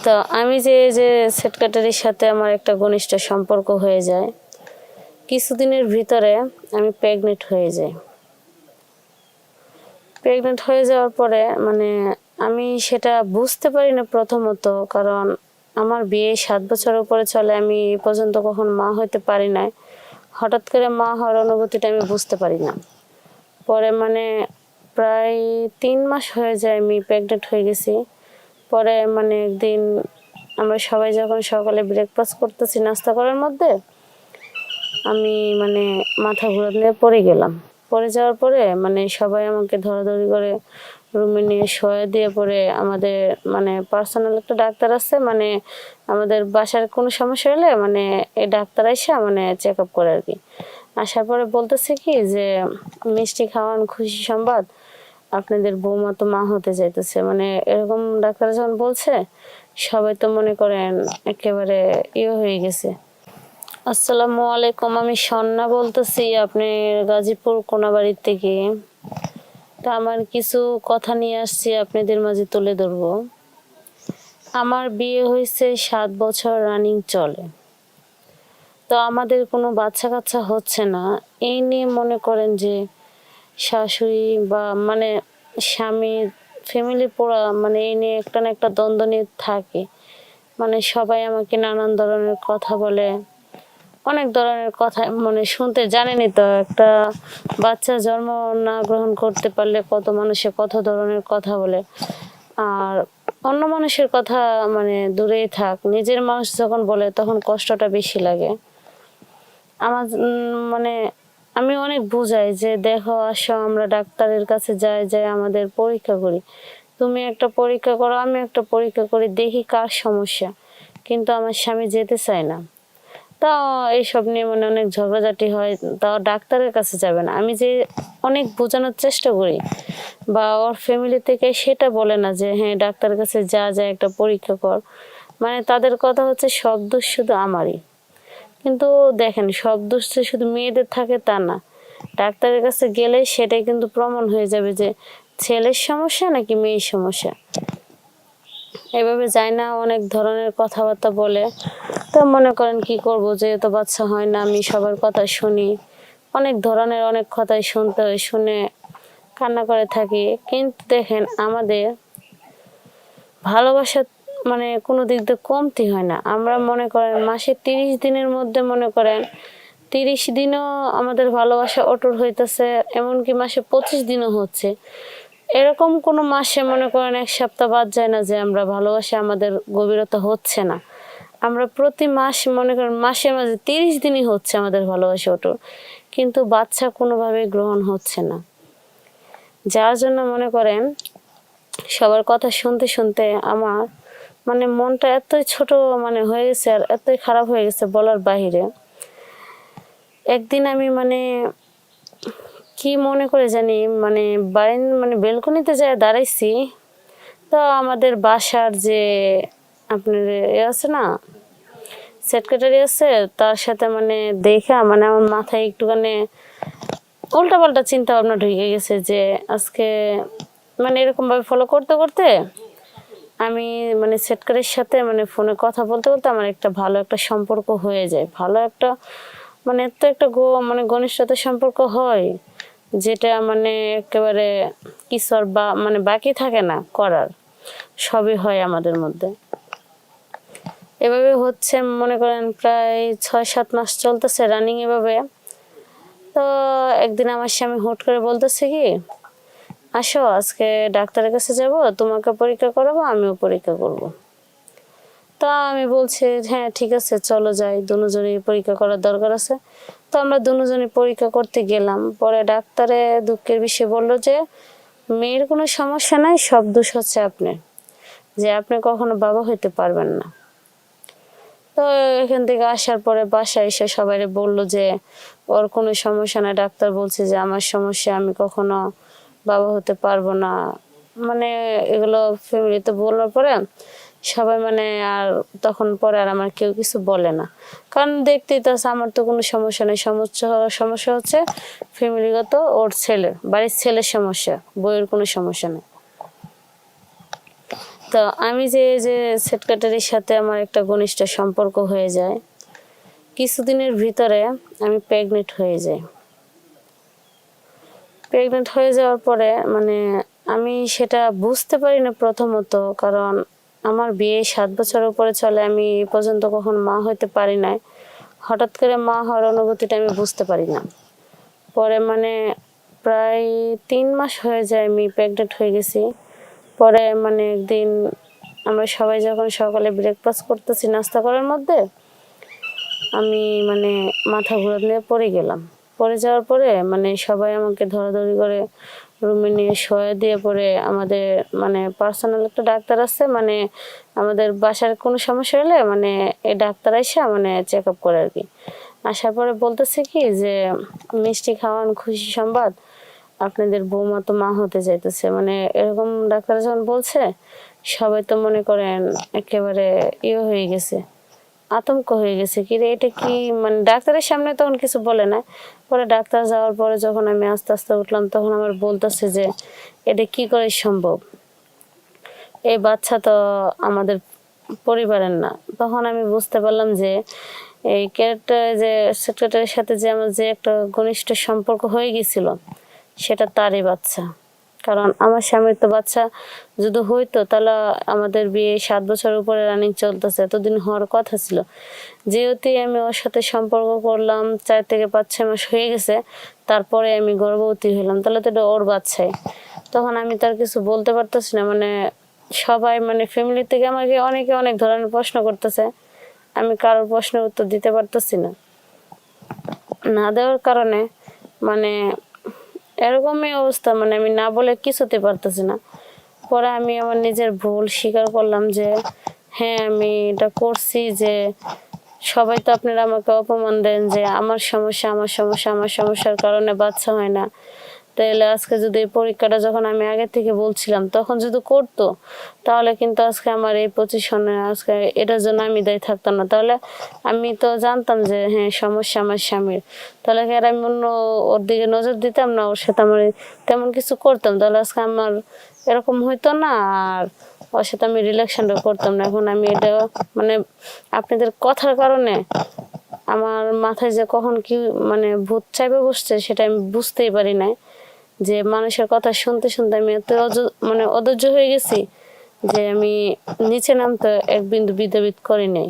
তো আমি যে সেক্রেটারির সাথে আমার একটা ঘনিষ্ঠ সম্পর্ক হয়ে যায়, কিছুদিনের ভিতরে আমি প্রেগনেন্ট হয়ে যাই। প্রেগনেন্ট হয়ে যাওয়ার পরে আমি সেটা বুঝতে পারি না প্রথমত, কারণ আমার বিয়ে 7 বছর উপরে চলে, আমি এ পর্যন্ত কখন মা হতে পারি নাই। হঠাৎ করে মা হওয়ার অনুভূতিটা আমি বুঝতে পারি না। পরে প্রায় 3 মাস হয়ে যায় আমি প্রেগনেন্ট হয়ে গেছি। পরে একদিন আমরা সবাই যখন সকালে ব্রেকফাস্ট করতেছি নাস্তা করার মধ্যে, আমি মাথা ঘুরাতে পড়ে গেলাম। পড়ে যাওয়ার পরে সবাই আমাকে ধরাধরি করে রুমে নিয়ে শোয়া দিয়ে, পরে আমাদের পার্সোনাল একটা ডাক্তার আছে, আমাদের বাসার কোনো সমস্যা হলে এই ডাক্তার এসে চেক আপ করে আর কি। আসার পরে বলতেছে কি যে, মিষ্টি খাওয়ান, খুশি সংবাদ, আপনাদের বৌমা তো মা হতে চাইতেছে। এরকম ডাক্তার যখন বলছে, সবাই তো মনে করেন একেবারে হয়ে গেছে। আসসালামু আলাইকুম, আমি সন্না বলতেছি আপনি গাজীপুর কোনাবাড়ির থেকে। তো আমার কিছু কথা নিয়ে আসছি আপনাদের মাঝে তুলে ধরবো। আমার বিয়ে হয়েছে 7 বছর রানিং চলে, তো আমাদের কোনো বাচ্চা কাচ্চা হচ্ছে না। এই নিয়ে মনে করেন যে শাশুড়ি বা স্বামী, ফ্যামিলি পুরা এই নিয়ে একটা না একটা দ্বন্দ্ব নিয়ে থাকে। সবাই আমাকে নানান ধরনের কথা বলে, অনেক ধরনের কথা শুনতে জানেনি তো, একটা বাচ্চা জন্ম না গ্রহণ করতে পারলে কত মানুষে কত ধরনের কথা বলে। আর অন্য মানুষের কথা দূরেই থাক, নিজের মানুষ যখন বলে তখন কষ্টটা বেশি লাগে আমার। আমি অনেক বুঝাই যে, দেখো আসো আমরা ডাক্তারের কাছে যাই আমাদের পরীক্ষা করি, তুমি একটা পরীক্ষা করো, আমি একটা পরীক্ষা করি, দেখি কার সমস্যা। কিন্তু আমার স্বামী যেতে চায় না। তাও এইসব নিয়ে অনেক ঝগড়াঝাটি হয়, তাও ডাক্তারের কাছে যাবে না। আমি যে অনেক বোঝানোর চেষ্টা করি, বা ওর ফ্যামিলি থেকে সেটা বলে না যে হ্যাঁ ডাক্তারের কাছে যা একটা পরীক্ষা কর। তাদের কথা হচ্ছে সব দোষ শুধু আমারই। কিন্তু দেখেন, সব দোষ যে শুধু মেয়েদের থাকে তা না। ডাক্তারের কাছে গেলে সেটাই কিন্তু প্রমাণ হয়ে যাবে যে ছেলের সমস্যা নাকি মেয়ের সমস্যা। এভাবে যায় না, অনেক ধরনের কথাবার্তা বলে। তো মনে করেন কি করব, যেহেতু বাচ্চা হয় না, আমি সবার কথা শুনি, অনেক ধরনের অনেক কথাই শুনতে হয়, শুনে কান্না করে থাকি। কিন্তু দেখেন, আমাদের ভালোবাসা কোনো দিক দিয়ে কমতি হয় না। আমরা মনে করেন মাসে 30 দিনের মধ্যে 30 দিনও আমাদের ভালোবাসা অটুট হইতেছে, এমনকি মাসে 25 দিনও হচ্ছে। এরকম কোনো মাসে মনে করেন 1 সপ্তাহ বাদ যায় না যে আমরা ভালোবাসা আমাদের গভীরতা হচ্ছে না। আমরা প্রতি মাস মনে করেন মাসে 30 দিনই হচ্ছে আমাদের ভালোবাসা অটুট, কিন্তু বাচ্চা কোনোভাবে গ্রহণ হচ্ছে না। যার জন্য মনে করেন সবার কথা শুনতে শুনতে আমার মনটা এতই ছোট হয়ে গেছে, আর এতই খারাপ হয়ে গেছে বলার বাহিরে। একদিন আমি কি মনে করে জানি বাড়ির বেলকনিতে যায় দাঁড়াইছি। তো আমাদের বাসার যে আপনার আছে না, সেক্রেটারি আছে, তার সাথে দেখা আমার মাথায় একটুখানি উল্টাপাল্টা চিন্তা ভাবনা ঢুকে গেছে যে আজকে এরকম ভাবে ফলো করতে করতে আমি সেক্রেটারির সাথে ফোনে কথা বলতে বলতে আমার একটা ভালো একটা সম্পর্ক হয়ে যায়। ভালো একটা এত একটা ঘনিষ্ঠতার সম্পর্ক হয়, যেটা একেবারে কিছু আর বাকি থাকে না করার, সবই হয় আমাদের মধ্যে। এভাবে হচ্ছে মনে করেন প্রায় 6-7 মাস চলতেছে রানিং এভাবে। তো একদিন আমার স্বামী হুট করে বলতেছে কি, আসো আজকে ডাক্তারের কাছে যাব, তোমাকে পরীক্ষা করাবো, আমিও পরীক্ষা করব। তা আমি বলছি হ্যাঁ ঠিক আছে চলো যাই, দুজনেই পরীক্ষা করার দরকার আছে। তো আমরা দুজনেই পরীক্ষা করতে গেলাম। পরে ডাক্তারে দুঃখের বিষয় বললো যে মেয়ের কোনো সমস্যা নাই, সব দোষ হচ্ছে আপনার, যে আপনি কখনো বাবা হইতে পারবেন না। তো এখান থেকে আসার পরে বাসায় এসে সবাই বললো যে ওর কোনো সমস্যা নাই, ডাক্তার বলছে যে আমার সমস্যা, আমি কখনো বাবা হতে পারবো না। এগুলো ফ্যামিলিতে বলার পরে সবাই আর তখন পরে আর আমার কেউ কিছু বলে না, কারণ দেখতেই তো আমার তো কোনো সমস্যা নেই। সমস্যা হচ্ছে ফ্যামিলিগত, ওর ছেলে, বাড়ির ছেলের সমস্যা, বইয়ের কোনো সমস্যা নেই। তো আমি যে সেক্রেটারির সাথে আমার একটা ঘনিষ্ঠ সম্পর্ক হয়ে যায়, কিছুদিনের ভিতরে আমি প্রেগনেন্ট হয়ে যাই। প্রেগনেন্ট হয়ে যাওয়ার পরে মানে আমি সেটা বুঝতে পারি না প্রথমত, কারণ আমার বিয়ে 7 বছর উপরে চলে, আমি এ পর্যন্ত কখন মা হতে পারি নাই। হঠাৎ করে মা হওয়ার অনুভূতিটা আমি বুঝতে পারি না। পরে মানে প্রায় 3 মাস হয়ে যায় আমি প্রেগনেন্ট হয়ে গেছি। পরে মানে একদিন আমরা সবাই যখন সকালে ব্রেকফাস্ট করতেছি নাস্তা করার মধ্যে, আমি মানে মাথা ঘুরে পড়ে গেলাম। পড়ে যাওয়ার পরে মানে সবাই আমাকে ধরাধরি করে রুমে নিয়ে শোয়া দিয়ে, পরে আমাদের মানে পার্সোনাল একটা ডাক্তার আছে, মানে আমাদের বাসার কোনো সমস্যা হলে মানে এই ডাক্তার এসে মানে চেক আপ করে আর কি। আসার পরে বলতেছে কি যে মিষ্টি খাওয়ান, খুশি সংবাদ, আপনাদের বৌমা তো মা হতে চাইতেছে। মানে এরকম ডাক্তার যখন বলছে, সবাই তো মনে করেন একেবারে হয়ে গেছে, আতঙ্ক হয়ে গেছে, কি রে এটা কি, মানে ডাক্তারের সামনে তখন কিছু বলে না। পরে ডাক্তার যাওয়ার পরে যখন আমি আস্তে আস্তে উঠলাম, তখন আমার বলতেছে যে এটা কি করে সম্ভব, এই বাচ্চা তো আমাদের পরিবারের না। তখন আমি বুঝতে পারলাম যে এই ক্যারেক্টার যে সেক্রেটারির সাথে যে আমার যে একটা ঘনিষ্ঠ সম্পর্ক হয়ে গেছিল, সেটা তারই বাচ্চা। কারণ আমার স্বামীর তো বাচ্চা যদি হইতো, তাহলে আমাদের বিয়ে 7 বছর উপরে রানিং চলতেছে, এতদিন হওয়ার কথা ছিল। যেহেতু আমি ওর সাথে সম্পর্ক করলাম 4 থেকে 5-6 মাস হয়ে গেছে, তারপরে আমি গর্ভবতী হলাম, তাহলে তো এটা ওর বাচ্চাই। তখন আমি তার কিছু বলতে পারতেছি না। মানে সবাই মানে ফ্যামিলি থেকে আমাকে অনেকে অনেক ধরনের প্রশ্ন করতেছে, আমি কারোর প্রশ্নের উত্তর দিতে পারতেছি না। না দেওয়ার কারণে মানে এরকমই অবস্থা, মানে আমি না বলে কিছুতে পারতেছি না। পরে আমি আমার নিজের ভুল স্বীকার করলাম যে হ্যাঁ আমি এটা করছি, যে সবাই তো আপনারা আমাকে অপমান দেন যে আমার সমস্যা আমার সমস্যা, আমার সমস্যার কারণে বাচ্চা হয় না। তাহলে আজকে যদি এই পরীক্ষাটা যখন আমি আগে থেকে বলছিলাম তখন যদি করতো, তাহলে কিন্তু আজকে আমার এই পজিশনে আজকে এটার জন্য আমি দায়ী থাকতাম না। তাহলে আমি তো জানতাম যে হ্যাঁ সমস্যা আমার স্বামীর, তাহলে কি আর আমি অন্য ওর দিকে নজর দিতাম না, ওর সাথে আমার তেমন কিছু করতাম, তাহলে আজকে আমার এরকম হইতো না, আর ওর সাথে আমি রিলেশনটা করতাম না। এখন আমি এটা মানে আপনাদের কথার কারণে আমার মাথায় যে কখন কি মানে ভূত চাইবে বসছে, সেটা আমি বুঝতেই পারি না। যে মানুষের কথা শুনতে শুনতে আমি এত মানে অধৈর্য হয়ে গেছি যে আমি নিচে নামতে এক বিন্দু বিদ্যাবিদ করি নাই।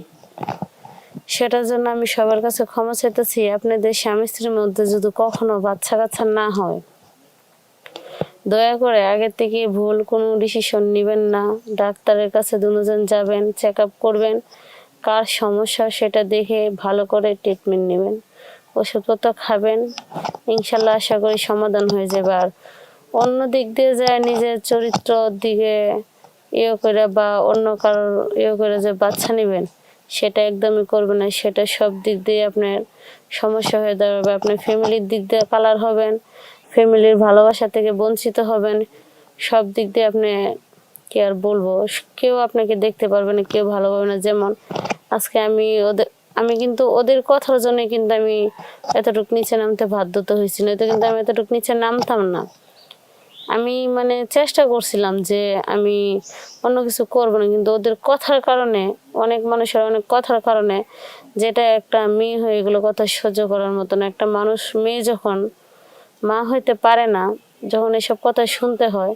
সেটার জন্য আমি সবার কাছে ক্ষমা চাইতেছি। আপনাদের স্বামী স্ত্রীর মধ্যে যদি কখনো বাচ্চা কাচ্চা না হয়, দয়া করে আগে থেকে ভুল কোনো ডিসিশন নেবেন না। ডাক্তারের কাছে দুজন যাবেন, চেক আপ করবেন, কার সমস্যা সেটা দেখে ভালো করে ট্রিটমেন্ট নেবেন, ওষুধপত্র খাবেন, ইনশাল্লাহ আশা করি সমাধান হয়ে যাবে। আর অন্য দিক দিয়ে যায় নিজের চরিত্রর দিকে করে বা অন্য কারোর করে যে বাচ্চা নেবেন, সেটা একদমই করবেন না। সেটা সব দিক দিয়ে আপনার সমস্যা হয়ে দাঁড়াবে। আপনার ফ্যামিলির দিক দিয়ে কালার হবেন, ফ্যামিলির ভালোবাসা থেকে বঞ্চিত হবেন, সব দিক দিয়ে আপনি কি আর বলবো, কেউ আপনাকে দেখতে পারবে না, কেউ ভালোভাবে না। যেমন আজকে আমি কিন্তু ওদের কথার জন্য কিন্তু আমি এতটুকু নিচে নামতে বাধ্য হয়েছি, নয়তো কিন্তু আমি এতটুকু নিচে নামতাম না। আমি মানে চেষ্টা করছিলাম যে আমি অন্য কিছু করবো না, কিন্তু ওদের কথার কারণে, অনেক মানুষের অনেক কথার কারণে, যেটা একটা মেয়ে হয়ে এগুলো কথা সহ্য করার মতন একটা মানুষ, মেয়ে যখন মা হইতে পারে না, যখন এসব কথা শুনতে হয়,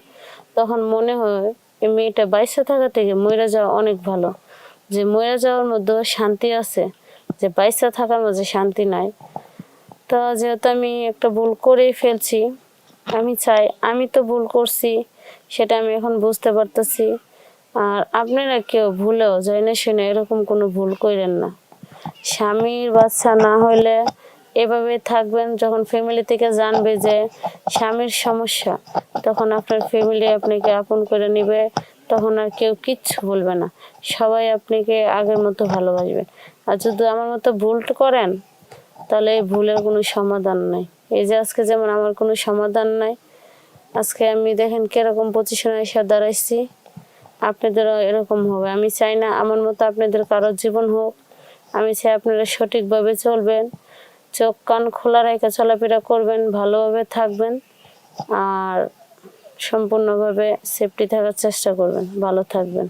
তখন মনে হয় এই মেয়েটা বাইসে থাকা থেকে মইরা যাওয়া অনেক ভালো। যে মইরা যাওয়ার মধ্যেও শান্তি আছে, যে বাইসে থাকার মধ্যে শান্তি নাই। তো যেহেতু আমি একটা ভুল করেই ফেলছি, আমি চাই, আমি তো ভুল করছি সেটা আমি এখন বুঝতে পারতেছি। আর আপনারা কেউ ভুলেও জেনে শুনে এরকম কোনো ভুল করেন না। স্বামীর বাচ্চা না হইলে এভাবে থাকবেন, যখন ফ্যামিলি থেকে জানবে যে স্বামীর সমস্যা, তখন আপনার ফ্যামিলি আপনাকে আপন করে নেবে, তখন আর কেউ কিচ্ছু বলবে না, সবাই আপনাকে আগের মতো ভালোবাসবে। আর যদি আমার মতো ভুল করেন, তাহলে এই ভুলের কোনো সমাধান নাই। এই যে আজকে যেমন আমার কোনো সমাধান নাই, আজকে আমি দেখেন কিরকম পজিশনে এসে দাঁড়াইছি, আপনাদেরও এরকম হবে। আমি চাই না আমার মতো আপনাদের কারো জীবন হোক। আমি চাই আপনারা সঠিকভাবে চলবেন, চোখ কান খোলা রেখে চলাফেরা করবেন, ভালোভাবে থাকবেন। আর সম্পূর্ণভাবে সেফটি থাকার চেষ্টা করবেন, ভালো থাকবেন।